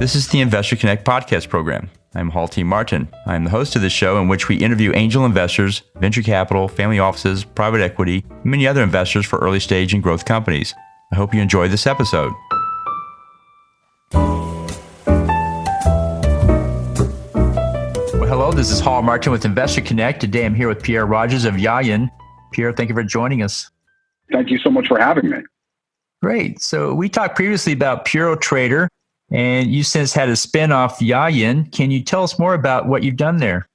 This is the Investor Connect podcast program. I'm Hall T. Martin. I'm the host of this show in which we interview angel investors, venture capital, family offices, private equity, and many other investors for early stage and growth companies. I hope you enjoy this episode. Well, hello, this is Hall Martin with Investor Connect. Today I'm here with Pierre Rogers of Yahyn. Pierre, thank you for joining us. Thank you so much for having me. Great. So we talked previously about Puro Trader, and you since had a spin-off, Yahyn. Can you tell us more about what you've done there?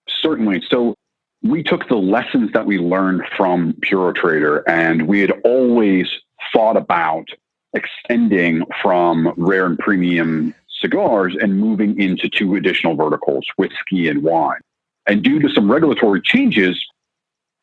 Certainly. So we took the lessons that we learned from Puro Trader, and we had always thought about extending from rare and premium cigars and moving into two additional verticals, whiskey and wine. And due to some regulatory changes,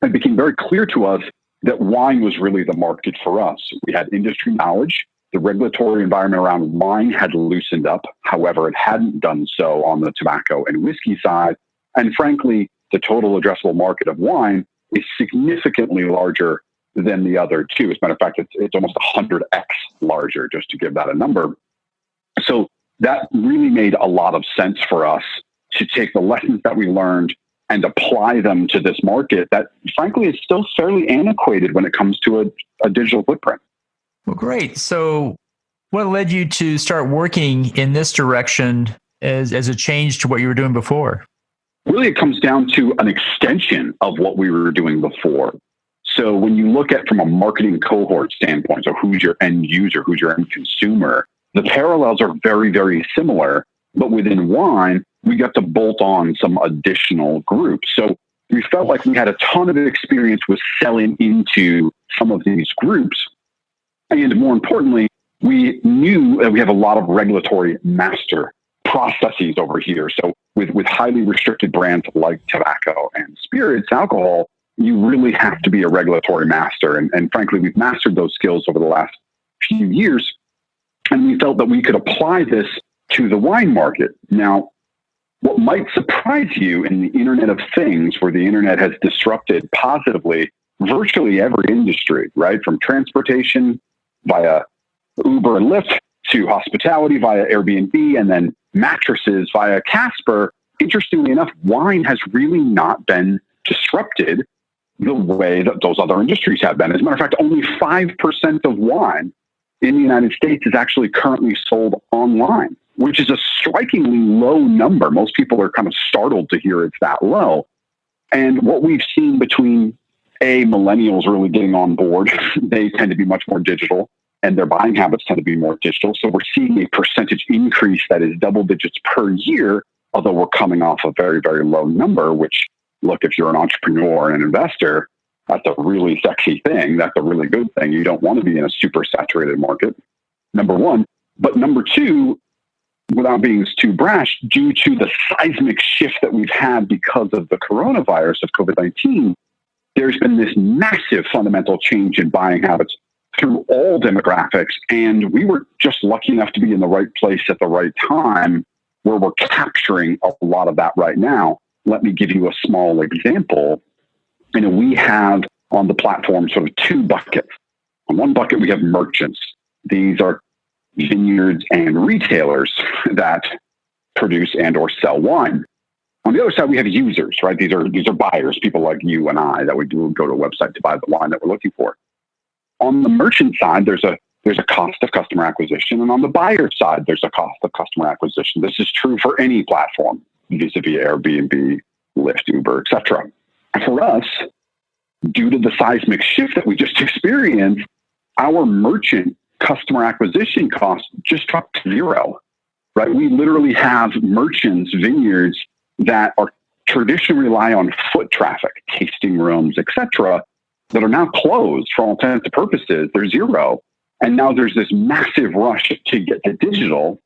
it became very clear to us that wine was really the market for us. We had industry knowledge. The regulatory environment around wine had loosened up. However, it hadn't done so on the tobacco and whiskey side. And frankly, the total addressable market of wine is significantly larger than the other two. As a matter of fact, it's almost 100x larger, just to give that a number. So that really made a lot of sense for us to take the lessons that we learned and apply them to this market that, frankly, is still fairly antiquated when it comes to a digital footprint. Well, great. So what led you to start working in this direction as a change to what you were doing before? Really, it comes down to an extension of what we were doing before. So when you look at from a marketing cohort standpoint, so who's your end user, who's your end consumer, the parallels are very, very similar. But within wine, we got to bolt on some additional groups. So we felt like we had a ton of experience with selling into some of these groups. And more importantly, we knew that we have a lot of regulatory master processes over here. So with highly restricted brands like tobacco and spirits, alcohol, you really have to be a regulatory master. And frankly, we've mastered those skills over the last few years. And we felt that we could apply this to the wine market. Now, what might surprise you in the Internet of Things, where the Internet has disrupted positively virtually every industry, right? From transportation via Uber and Lyft to hospitality via Airbnb, and then mattresses via Casper. Interestingly enough, wine has really not been disrupted the way that those other industries have been. As a matter of fact, only 5% of wine in the United States is actually currently sold online, which is a strikingly low number. Most people are kind of startled to hear it's that low. And what we've seen between millennials really getting on board, they tend to be much more digital and their buying habits tend to be more digital. So we're seeing a percentage increase that is double digits per year, although we're coming off a very, very low number, which, look, if you're an entrepreneur and an investor, that's a really sexy thing. That's a really good thing. You don't want to be in a super saturated market, number one. But number two, without being too brash, due to the seismic shift that we've had because of the coronavirus of COVID-19, there's been this massive fundamental change in buying habits through all demographics. And we were just lucky enough to be in the right place at the right time where we're capturing a lot of that right now. Let me give you a small example. We have on the platform sort of two buckets. On one bucket, we have merchants. These are vineyards and retailers that produce and or sell wine. On the other side, we have users, right? These are buyers, people like you and I that would go to a website to buy the wine that we're looking for. On the merchant side, there's a cost of customer acquisition, and on the buyer side, there's a cost of customer acquisition. This is true for any platform, vis-a-vis Airbnb, Lyft, Uber, etc. For us, due to the seismic shift that we just experienced, our merchant customer acquisition costs just dropped to zero, right? We literally have merchants, vineyards that are traditionally rely on foot traffic, tasting rooms, etc., that are now closed for all intents and purposes. They're zero. And now there's this massive rush to get to digital.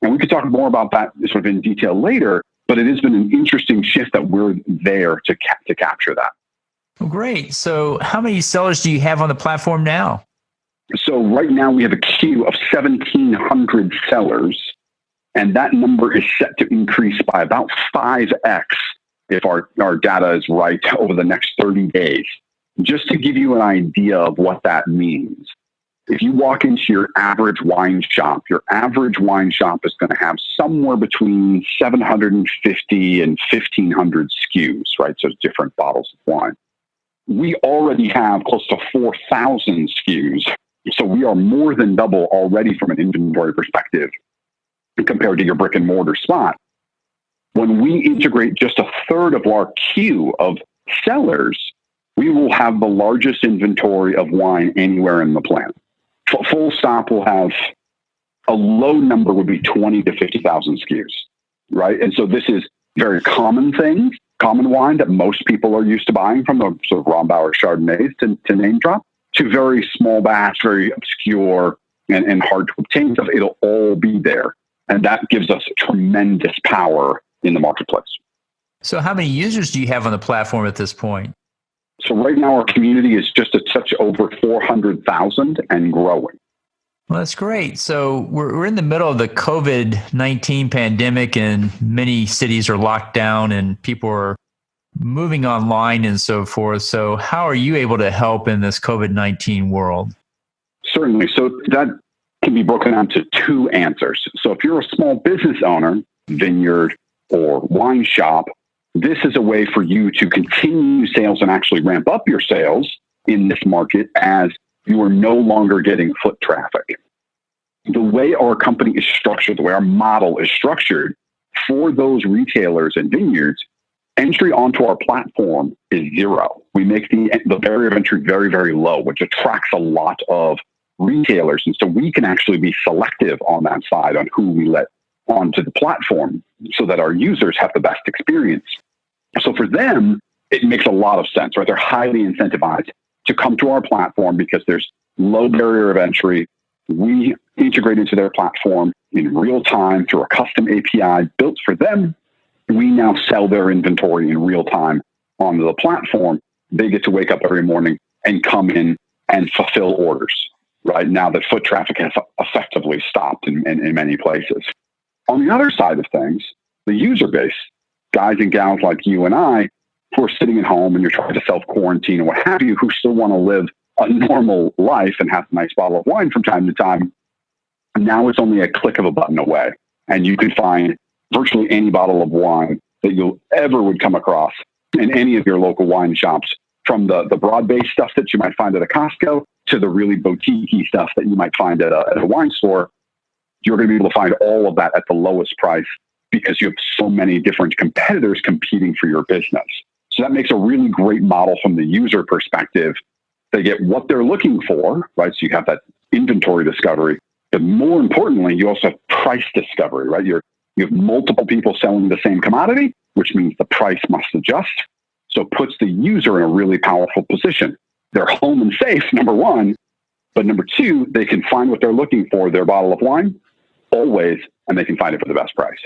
And we could talk more about that sort of in detail later, but it has been an interesting shift that we're there to capture that. Well, great. So how many sellers do you have on the platform now? So right now we have a queue of 1,700 sellers, and that number is set to increase by about 5x if our data is right over the next 30 days. Just to give you an idea of what that means, If you walk into your average wine shop is going to have somewhere between 750 and 1,500 SKUs, right? So different bottles of wine. We already have close to 4,000 SKUs. So we are more than double already from an inventory perspective compared to your brick and mortar spot. When we integrate just a third of our queue of sellers, we will have the largest inventory of wine anywhere in the planet. Full stop will have a low number would be 20 to 50,000 SKUs, right? And so this is very common things, common wine that most people are used to buying from, the sort of Rombauer Chardonnays to name drop, to very small batch, very obscure and hard to obtain stuff. It'll all be there. And that gives us tremendous power in the marketplace. So how many users do you have on the platform at this point? So right now our community is just a touch over 400,000 and growing. Well, that's great. So we're in the middle of the COVID-19 pandemic, and many cities are locked down and people are moving online and so forth. So how are you able to help in this COVID-19 world? Certainly. So that can be broken down to two answers. So if you're a small business owner, vineyard or wine shop, this is a way for you to continue sales and actually ramp up your sales in this market as you are no longer getting foot traffic. The way our company is structured, the way our model is structured for those retailers and vineyards, entry onto our platform is zero. We make the barrier of entry very, very low, which attracts a lot of retailers. And so we can actually be selective on that side on who we let onto the platform so that our users have the best experience. So for them, it makes a lot of sense, right? They're highly incentivized to come to our platform because there's low barrier of entry. We integrate into their platform in real time through a custom API built for them. We now sell their inventory in real time onto the platform. They get to wake up every morning and come in and fulfill orders, right? Now that foot traffic has effectively stopped in many places. On the other side of things, the user base, guys and gals like you and I, who are sitting at home and you're trying to self-quarantine and what have you, who still want to live a normal life and have a nice bottle of wine from time to time, now it's only a click of a button away. And you can find virtually any bottle of wine that you'll ever would come across in any of your local wine shops, from the broad-based stuff that you might find at a Costco to the really boutique-y stuff that you might find at a wine store. You're going to be able to find all of that at the lowest price because you have so many different competitors competing for your business. So that makes a really great model from the user perspective. They get what they're looking for, right? So you have that inventory discovery, but more importantly, you also have price discovery, right? You have multiple people selling the same commodity, which means the price must adjust. So it puts the user in a really powerful position. They're home and safe, number one, but number two, they can find what they're looking for, their bottle of wine, always, and they can find it for the best price.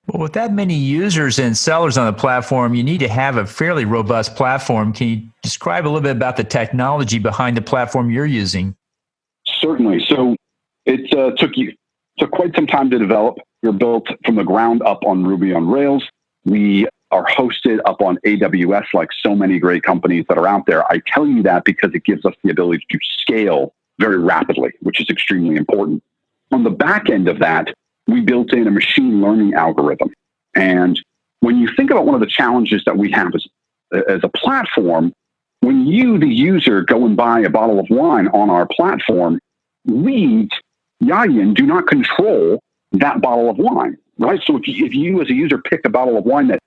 Well, with that many users and sellers on the platform, you need to have a fairly robust platform. Can you describe a little bit about the technology behind the platform you're using? Certainly. So it took quite some time to develop. We're built from the ground up on Ruby on Rails. We are hosted up on AWS like so many great companies that are out there. I tell you that because it gives us the ability to scale very rapidly, which is extremely important. On the back end of that, we built in a machine learning algorithm. And when you think about one of the challenges that we have as a platform, when you, the user, go and buy a bottle of wine on our platform, we, Yahyn, do not control that bottle of wine, right? So if you as a user pick a bottle of wine that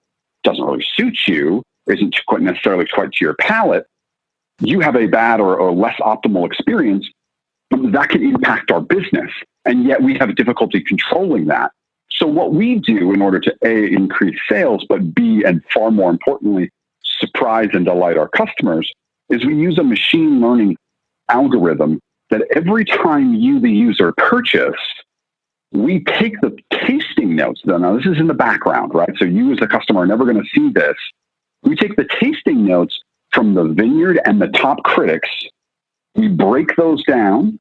doesn't really suit you, isn't quite necessarily quite to your palate, you have a bad or less optimal experience, that can impact our business. And yet we have difficulty controlling that. So what we do in order to A, increase sales, but B, and far more importantly, surprise and delight our customers, is we use a machine learning algorithm that every time you, the user, purchase, we take the tasting notes. Now, this is in the background, right? So you as a customer are never going to see this. We take the tasting notes from the vineyard and the top critics. We break those down.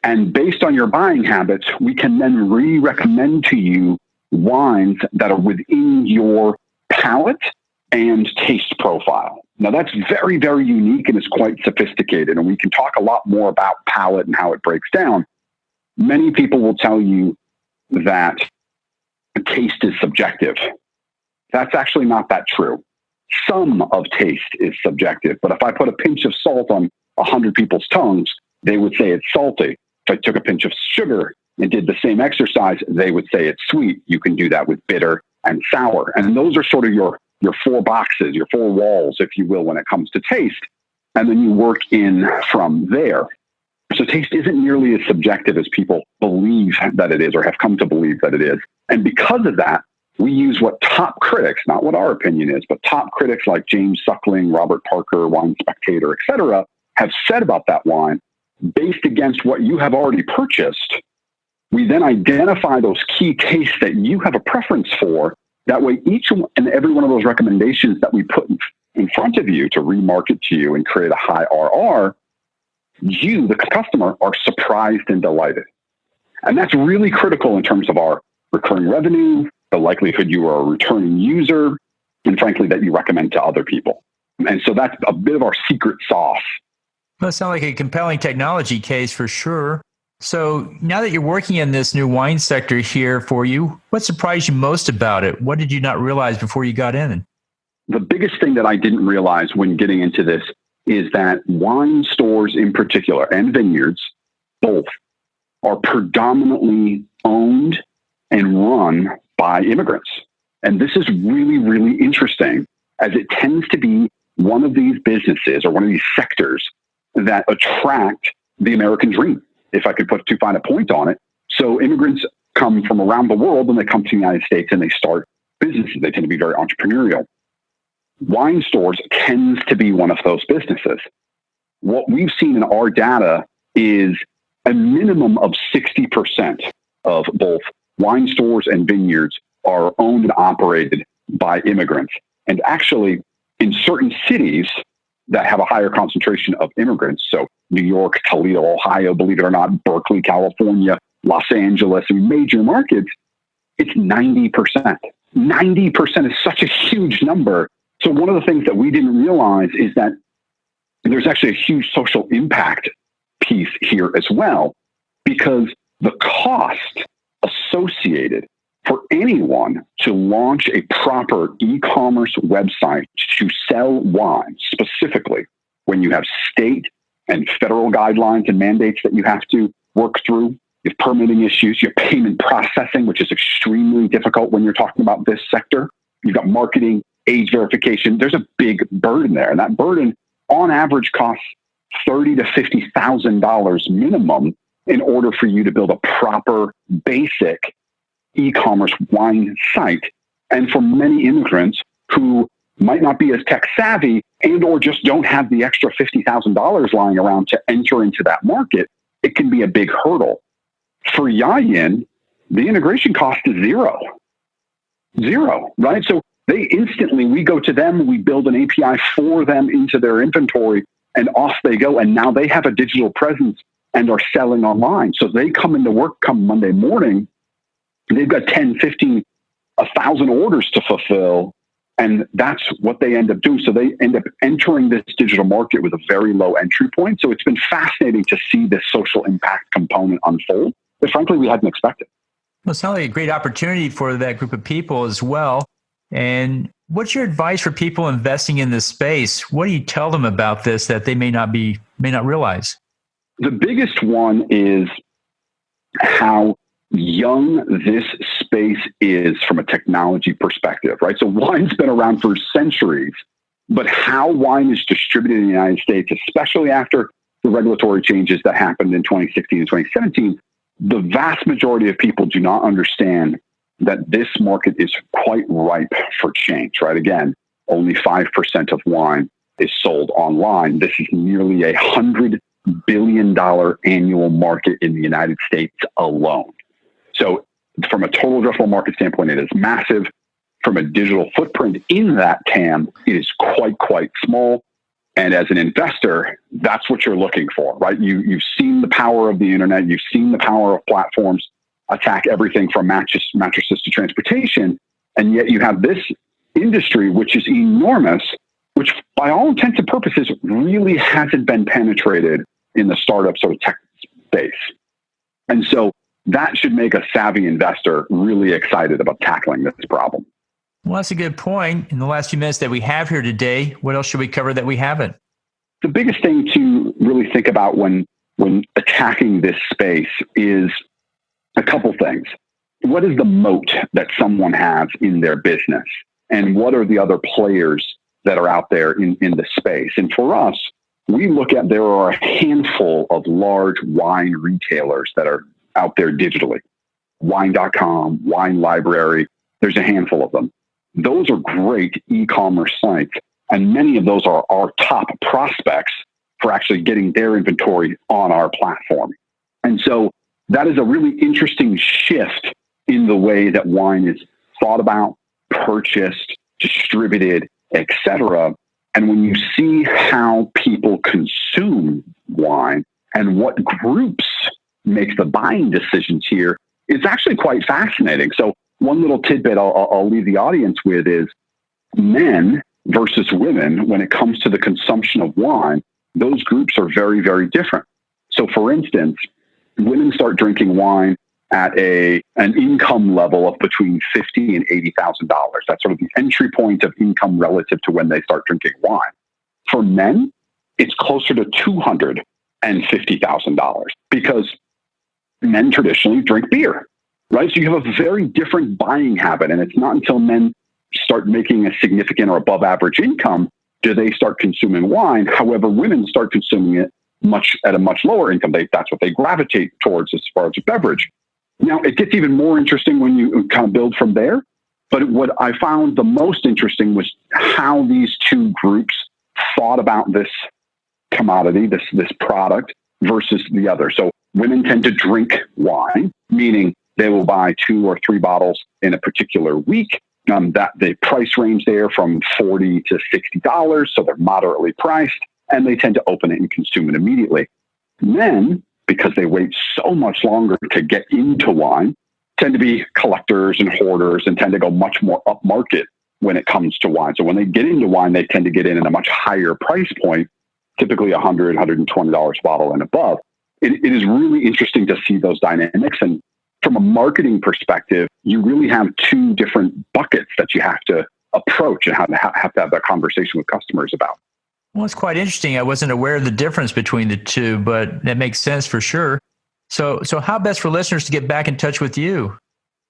And based on your buying habits, we can then recommend to you wines that are within your palate and taste profile. Now, that's very, very unique and is quite sophisticated. And we can talk a lot more about palate and how it breaks down. Many people will tell you that taste is subjective. That's actually not that true. Some of taste is subjective, but if I put a pinch of salt on 100 people's tongues, they would say it's salty. If I took a pinch of sugar and did the same exercise, they would say it's sweet. You can do that with bitter and sour. And those are sort of your four boxes, your four walls, if you will, when it comes to taste. And then you work in from there. So taste isn't nearly as subjective as people believe that it is or have come to believe that it is. And because of that, we use what top critics, not what our opinion is, but top critics like James Suckling, Robert Parker, Wine Spectator, etc., have said about that wine based against what you have already purchased. We then identify those key tastes that you have a preference for. That way, each and every one of those recommendations that we put in front of you to remarket to you and create a high RR, you, the customer, are surprised and delighted. And that's really critical in terms of our recurring revenue, the likelihood you are a returning user, and frankly, that you recommend to other people. And so that's a bit of our secret sauce. Well, it sounds like a compelling technology case for sure. So now that you're working in this new wine sector here for you, what surprised you most about it? What did you not realize before you got in? The biggest thing that I didn't realize when getting into this is that wine stores in particular and vineyards, both, are predominantly owned and run by immigrants. And this is really, really interesting, as it tends to be one of these businesses or one of these sectors that attract the American dream, if I could put too fine a point on it. So immigrants come from around the world and they come to the United States and they start businesses. They tend to be very entrepreneurial. Wine stores tends to be one of those businesses. What we've seen in our data is a minimum of 60% of both wine stores and vineyards are owned and operated by immigrants. And actually, in certain cities that have a higher concentration of immigrants, so New York, Toledo, Ohio, believe it or not, Berkeley, California, Los Angeles, and major markets, it's 90%. 90% is such a huge number. So one of the things that we didn't realize is that there's actually a huge social impact piece here as well, because the cost associated for anyone to launch a proper e-commerce website to sell wine, specifically when you have state and federal guidelines and mandates that you have to work through, you have permitting issues, you have payment processing, which is extremely difficult when you're talking about this sector. You've got marketing, age verification. There's a big burden there. And that burden on average costs $30,000 to $50,000 minimum in order for you to build a proper basic e-commerce wine site. And for many immigrants who might not be as tech savvy and or just don't have the extra $50,000 lying around to enter into that market, it can be a big hurdle. For Yahyn, the integration cost is zero, right? So they instantly, we go to them, we build an API for them into their inventory, and off they go. And now they have a digital presence and are selling online. So they come into work come Monday morning, they've got 10, 15, 1,000 orders to fulfill. And that's what they end up doing. So they end up entering this digital market with a very low entry point. So it's been fascinating to see this social impact component unfold that frankly we hadn't expected. Well, it sounds like a great opportunity for that group of people as well. And what's your advice for people investing in this space? What do you tell them about this that they may not realize? The biggest one is how young this space is from a technology perspective, right? So wine's been around for centuries, but how wine is distributed in the United States, especially after the regulatory changes that happened in 2016 and 2017, the vast majority of people do not understand that this market is quite ripe for change, right? Again, only 5% of wine is sold online. This is nearly a $100 billion annual market in the United States alone. So from a total addressable market standpoint, it is massive. From a digital footprint in that TAM, it is quite small. And as an investor, that's what you're looking for, right? You've seen the power of the internet. You've seen the power of platforms attack everything from mattresses to transportation. And yet you have this industry, which is enormous, which by all intents and purposes really hasn't been penetrated in the startup sort of tech space. And so that should make a savvy investor really excited about tackling this problem. Well, that's a good point. In the last few minutes that we have here today, what else should we cover that we haven't? The biggest thing to really think about when attacking this space is a couple things. What is the moat that someone has in their business? And what are the other players that are out there in the space? And for us, we look at there are a handful of large wine retailers that are out there digitally. Wine.com, Wine Library, there's a handful of them. Those are great e-commerce sites. And many of those are our top prospects for actually getting their inventory on our platform. And so that is a really interesting shift in the way that wine is thought about, purchased, distributed, etc. And when you see how people consume wine and what groups make the buying decisions here, it's actually quite fascinating. So one little tidbit I'll leave the audience with is men versus women, when it comes to the consumption of wine, those groups are very, very different. So for instance, women start drinking wine at an income level of between $50,000 and $80,000. That's sort of the entry point of income relative to when they start drinking wine. For men, it's closer to $250,000 because men traditionally drink beer, right? So you have a very different buying habit. And it's not until men start making a significant or above average income do they start consuming wine. However, women start consuming it at a much lower income. That's what they gravitate towards as far as a beverage. Now, it gets even more interesting when you kind of build from there. But what I found the most interesting was how these two groups thought about this commodity, this product versus the other. So women tend to drink wine, meaning they will buy 2 or 3 bottles in a particular week. That the price range there from $40 to $60, so they're moderately priced, and they tend to open it and consume it immediately. Men, because they wait so much longer to get into wine, tend to be collectors and hoarders and tend to go much more upmarket when it comes to wine. So when they get into wine, they tend to get in at a much higher price point, typically $100, $120 a bottle and above. It is really interesting to see those dynamics. And from a marketing perspective, you really have 2 different buckets that you have to approach and have to have that conversation with customers about. Well, it's quite interesting. I wasn't aware of the difference between the two, but that makes sense for sure. So how best for listeners to get back in touch with you?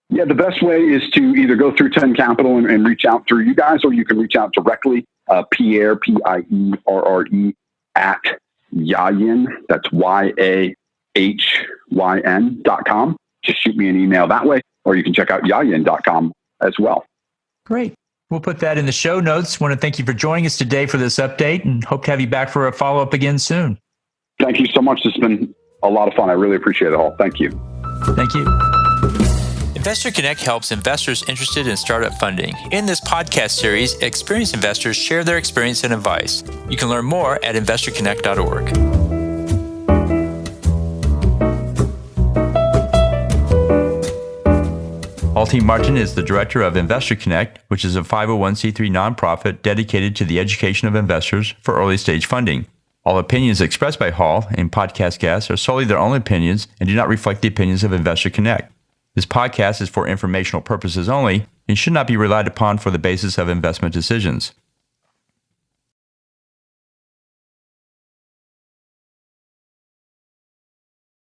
Yeah, the best way is to either go through 10 Capital and reach out through you guys, or you can reach out directly, Pierre, Pierre, at Yahyn, that's YAHYN.com. Just shoot me an email that way, or you can check out Yahyn.com as well. Great. We'll put that in the show notes. Want to thank you for joining us today for this update and hope to have you back for a follow-up again soon. Thank you so much. This has been a lot of fun. I really appreciate it all. Thank you. Thank you. Investor Connect helps investors interested in startup funding. In this podcast series, experienced investors share their experience and advice. You can learn more at investorconnect.org. Team Martin is the director of Investor Connect, which is a 501c3 nonprofit dedicated to the education of investors for early stage funding. All opinions expressed by Hall and podcast guests are solely their own opinions and do not reflect the opinions of Investor Connect. This podcast is for informational purposes only and should not be relied upon for the basis of investment decisions.